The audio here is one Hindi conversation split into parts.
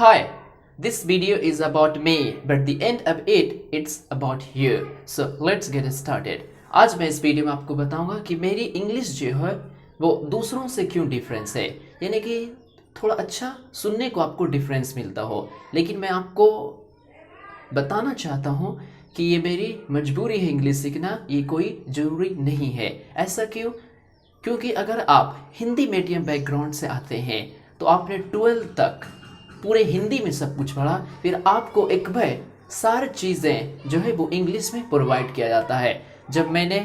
Hi, this video is about me, but the end of it, it's about you. So let's get started. आज मैं इस वीडियो में आपको बताऊंगा कि मेरी इंग्लिश जो है वो दूसरों से क्यों डिफरेंस है, यानी कि थोड़ा अच्छा सुनने को आपको डिफरेंस मिलता हो, लेकिन मैं आपको बताना चाहता हूँ कि ये मेरी मजबूरी है इंग्लिश सीखना, ये कोई ज़रूरी नहीं है। ऐसा क्यों? क्योंकि अगर आप हिंदी मीडियम बैकग्राउंड से आते हैं तो आपने 12th तक पूरे हिंदी में सब कुछ पढ़ा, फिर आपको एक बार सारी चीज़ें जो है वो इंग्लिश में प्रोवाइड किया जाता है। जब मैंने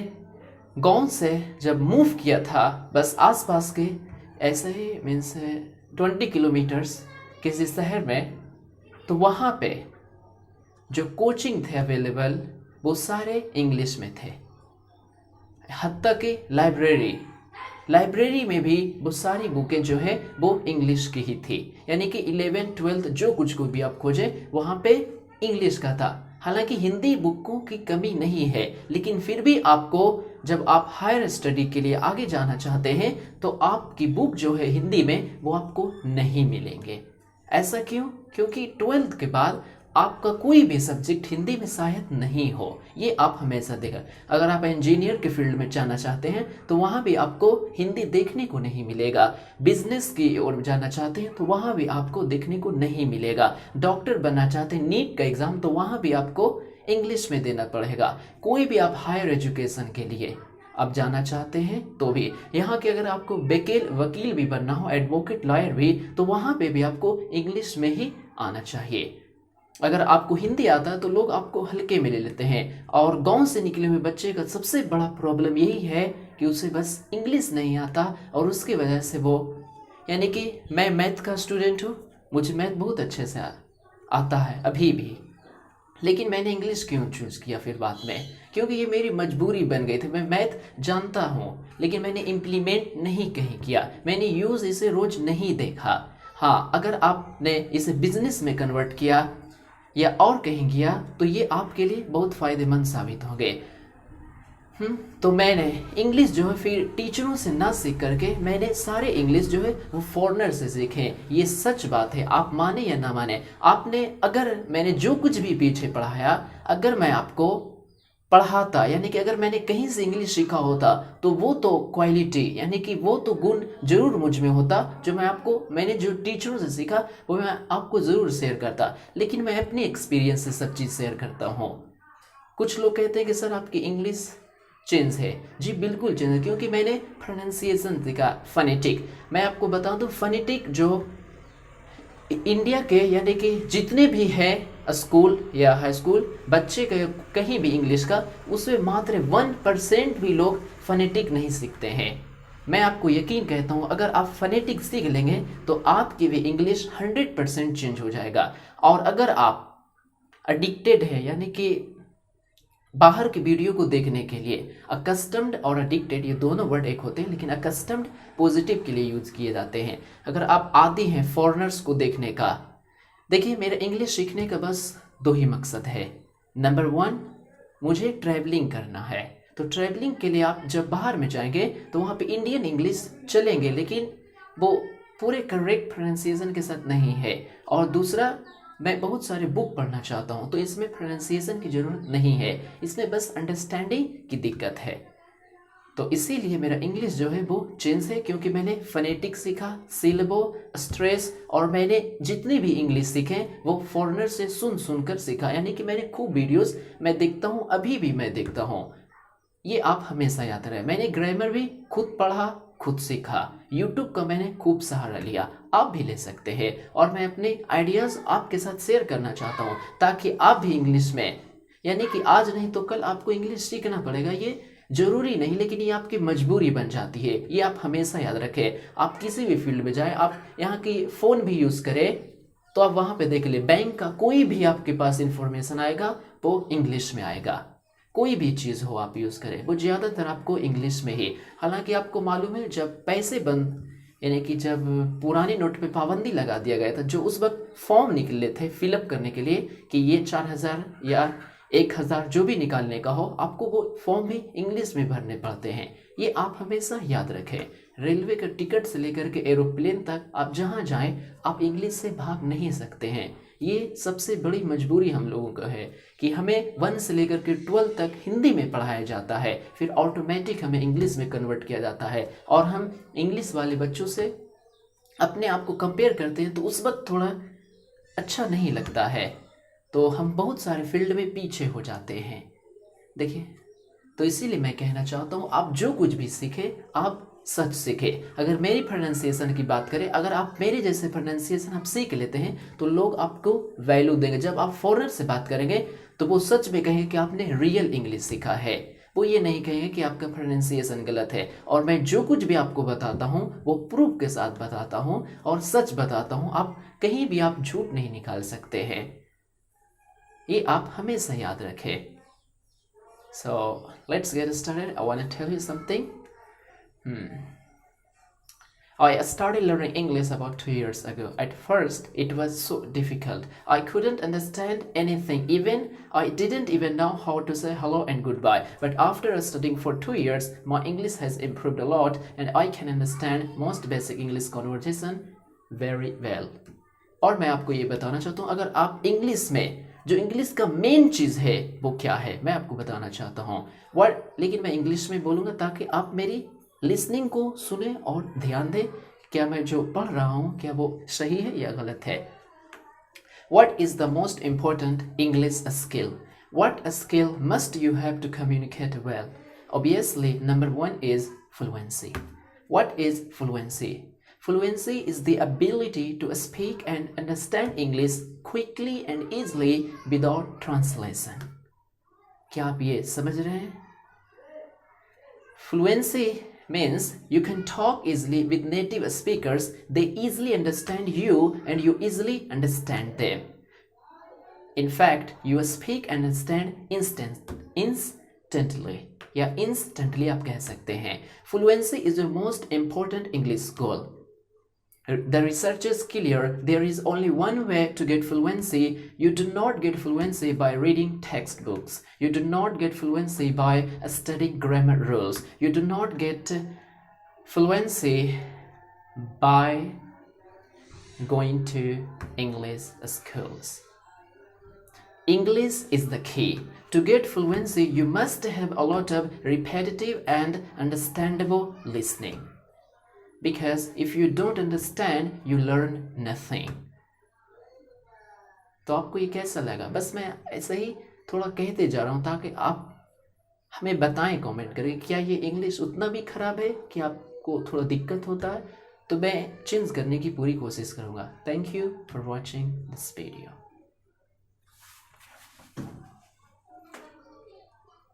गांव से जब मूव किया था, बस आसपास के ऐसे ही मीन्स 20 किलोमीटर्स किसी शहर में, तो वहाँ पे जो कोचिंग थे अवेलेबल वो सारे इंग्लिश में थे। हत्ता कि लाइब्रेरी में भी वो सारी बुकें जो है वो इंग्लिश की ही थी, यानी कि 11th 12th जो कुछ को भी आप खोजें वहाँ पे इंग्लिश का था। हालांकि हिंदी बुकों की कमी नहीं है, लेकिन फिर भी आपको जब आप हायर स्टडी के लिए आगे जाना चाहते हैं तो आपकी बुक जो है हिंदी में वो आपको नहीं मिलेंगे। ऐसा क्यों? क्योंकि 12th के बाद आपका कोई भी सब्जेक्ट हिंदी में शायद नहीं हो, ये आप हमेशा देखा। अगर आप इंजीनियर के फील्ड में जाना चाहते हैं तो वहाँ भी आपको हिंदी देखने को नहीं मिलेगा। बिजनेस की ओर जाना चाहते हैं तो वहाँ भी आपको देखने को नहीं मिलेगा। डॉक्टर बनना चाहते हैं, नीट का एग्ज़ाम, तो वहाँ भी आपको इंग्लिश में देना पड़ेगा। कोई भी आप हायर एजुकेशन के लिए आप जाना चाहते हैं तो भी, यहाँ के अगर आपको वकील भी बनना हो, एडवोकेट लॉयर भी, तो वहाँ पे भी आपको इंग्लिश में ही आना चाहिए। अगर आपको हिंदी आता है तो लोग आपको हल्के में ले लेते हैं, और गांव से निकले हुए बच्चे का सबसे बड़ा प्रॉब्लम यही है कि उसे बस इंग्लिश नहीं आता, और उसकी वजह से वो, यानी कि मैं मैथ का स्टूडेंट हूँ, मुझे मैथ बहुत अच्छे से आता है अभी भी, लेकिन मैंने इंग्लिश क्यों चूज़ किया फिर बाद में? क्योंकि ये मेरी मजबूरी बन गई थी। मैं मैथ जानता हूँ लेकिन मैंने इम्प्लीमेंट नहीं कहीं किया, मैंने यूज़ इसे रोज़ नहीं देखा। हाँ, अगर आपने इसे बिजनेस में कन्वर्ट किया या और कहीं किया तो ये आपके लिए बहुत फ़ायदेमंद साबित होंगे। तो मैंने इंग्लिश जो है फिर टीचरों से ना सीख करके मैंने सारे इंग्लिश जो है वो फॉरेनर से सीखे। ये सच बात है, आप माने या ना माने। आपने अगर मैंने जो कुछ भी पीछे पढ़ाया, अगर मैं आपको पढ़ाता, यानी कि अगर मैंने कहीं से इंग्लिश सीखा होता तो वो तो क्वालिटी, यानी कि वो तो गुण जरूर मुझ में होता जो मैंने जो टीचरों से सीखा वो मैं आपको ज़रूर शेयर करता। लेकिन मैं अपने एक्सपीरियंस से सब चीज़ शेयर करता हूँ। कुछ लोग कहते हैं कि सर आपकी इंग्लिश चेंज है। जी बिल्कुल चेंज है, क्योंकि मैंने प्रोनाउंसिएशन सीखा, फनेटिक। मैं आपको बता दूँ, फनेटिक जो इंडिया के यानी कि जितने भी हैं स्कूल या हाई स्कूल बच्चे के कहीं भी इंग्लिश का, उसमें मात्र 1% भी लोग फनेटिक नहीं सीखते हैं। मैं आपको यकीन कहता हूँ, अगर आप फनेटिक सीख लेंगे तो आपकी भी इंग्लिश 100% चेंज हो जाएगा। और अगर आप एडिक्टेड है, यानी कि बाहर की वीडियो को देखने के लिए, अकस्टम्ड और एडिक्टेड ये दोनों वर्ड एक होते हैं, लेकिन अकस्टम्ड पॉजिटिव के लिए यूज किए जाते हैं। अगर आप आदी हैं फॉरेनर्स को देखने का, देखिए मेरा इंग्लिश सीखने का बस 2 ही मकसद है। नंबर 1, मुझे ट्रैवलिंग करना है, तो ट्रैवलिंग के लिए आप जब बाहर में जाएंगे तो वहाँ पे इंडियन इंग्लिश चलेंगे, लेकिन वो पूरे करेक्ट प्रोनाउंसिएशन के साथ नहीं है। और दूसरा, मैं बहुत सारे बुक पढ़ना चाहता हूँ, तो इसमें प्रोनाउंसिएशन की ज़रूरत नहीं है, इसमें बस अंडरस्टैंडिंग की दिक्कत है। तो इसीलिए मेरा इंग्लिश जो है वो चेंज है, क्योंकि मैंने फनेटिक सीखा, सिलेबो, स्ट्रेस, और मैंने जितने भी इंग्लिश सीखे वो फॉरेनर से सुन कर सीखा। यानी कि मैंने खूब वीडियोस मैं देखता हूँ, अभी भी मैं देखता हूँ। ये आप हमेशा याद रहे। मैंने ग्रामर भी खुद पढ़ा, खुद सीखा, यूट्यूब का मैंने खूब सहारा लिया, आप भी ले सकते हैं। और मैं अपने आइडियाज़ आपके साथ शेयर करना चाहता हूँ, ताकि आप भी इंग्लिश में, यानी कि आज नहीं तो कल आपको इंग्लिश सीखना पड़ेगा। ये ज़रूरी नहीं, लेकिन ये आपकी मजबूरी बन जाती है, ये आप हमेशा याद रखें। आप किसी भी फील्ड में जाएँ, आप यहाँ की फ़ोन भी यूज़ करें तो आप वहाँ पे देख ले, बैंक का कोई भी आपके पास इंफॉर्मेशन आएगा वो इंग्लिश में आएगा। कोई भी चीज़ हो आप यूज़ करें, वो ज़्यादातर आपको इंग्लिश में ही। हालांकि आपको मालूम है, जब पैसे बंद, यानी कि जब पुराने नोट पे पाबंदी लगा दिया गया था, जो उस वक्त फॉर्म निकले थे फिलअप करने के लिए कि ये 4000 या 1000 जो भी निकालने का हो, आपको वो फॉर्म भी इंग्लिश में भरने पड़ते हैं। ये आप हमेशा याद रखें। रेलवे का टिकट से लेकर के एरोप्लेन तक आप जहाँ जाएं आप इंग्लिश से भाग नहीं सकते हैं। ये सबसे बड़ी मजबूरी हम लोगों का है कि हमें 1 से लेकर के 12 तक हिंदी में पढ़ाया जाता है, फिर ऑटोमेटिक हमें इंग्लिश में कन्वर्ट किया जाता है और हम इंग्लिश वाले बच्चों से अपने आप को कंपेयर करते हैं तो उस वक्त थोड़ा अच्छा नहीं लगता है, तो हम बहुत सारे फील्ड में पीछे हो जाते हैं। देखिए, तो इसीलिए मैं कहना चाहता हूँ आप जो कुछ भी सीखें आप सच सीखें। अगर मेरी प्रोनाउंसिएशन की बात करें, अगर आप मेरे जैसे प्रोनाउंसिएशन आप सीख लेते हैं तो लोग आपको वैल्यू देंगे। जब आप फॉरेनर से बात करेंगे तो वो सच में कहेंगे कि आपने रियल इंग्लिश सीखा है, वो ये नहीं कहेंगे कि आपका प्रोनाउंसिएशन गलत है। और मैं जो कुछ भी आपको बताता हूँ वो प्रूफ के साथ बताता हूँ और सच बताता हूँ, आप कहीं भी आप झूठ नहीं निकाल सकते हैं, ये आप हमेशा याद रखें। So let's get started. I want to tell you something. I started learning English about 2 years ago. At first, it was so difficult. I couldn't understand anything. Even I didn't even know how to say hello and goodbye. But after studying for 2 years, my English has improved a lot, and I can understand most basic English conversation very well. और मैं आपको ये बताना चाहता हूँ, अगर आप इंग्लिश में जो इंग्लिश का मेन चीज़ है वो क्या है मैं आपको बताना चाहता हूँ वर्ड, लेकिन मैं इंग्लिश में बोलूँगा ताकि आप मेरी लिसनिंग को सुने और ध्यान दें क्या मैं जो पढ़ रहा हूँ क्या वो सही है या गलत है। What is the most important English skill? What skill must you have to communicate well? Obviously, number 1 is fluency. What is fluency? Fluency is the ability to speak and understand English quickly and easily without translation. क्या आप ये समझ रहे हैं? Fluency means you can talk easily with native speakers. They easily understand you and you easily understand them. In fact, you speak and understand instantly. या instantly आप कह सकते हैं. Fluency is the most important English goal. The research is clear. There is only one way to get fluency. You do not get fluency by reading textbooks. You do not get fluency by studying grammar rules. You do not get fluency by going to English schools. English is the key. To get fluency, you must have a lot of repetitive and understandable listening. Because if you don't understand, you learn nothing. तो आपको ये कैसा लगा? बस मैं ऐसे ही थोड़ा कहते जा रहा हूँ ताकि आप हमें बताएं कमेंट करके क्या ये इंग्लिश उतना भी खराब है कि आपको थोड़ा दिक्कत होता है, तो मैं चेंज करने की पूरी कोशिश करूँगा। Thank you for watching this video.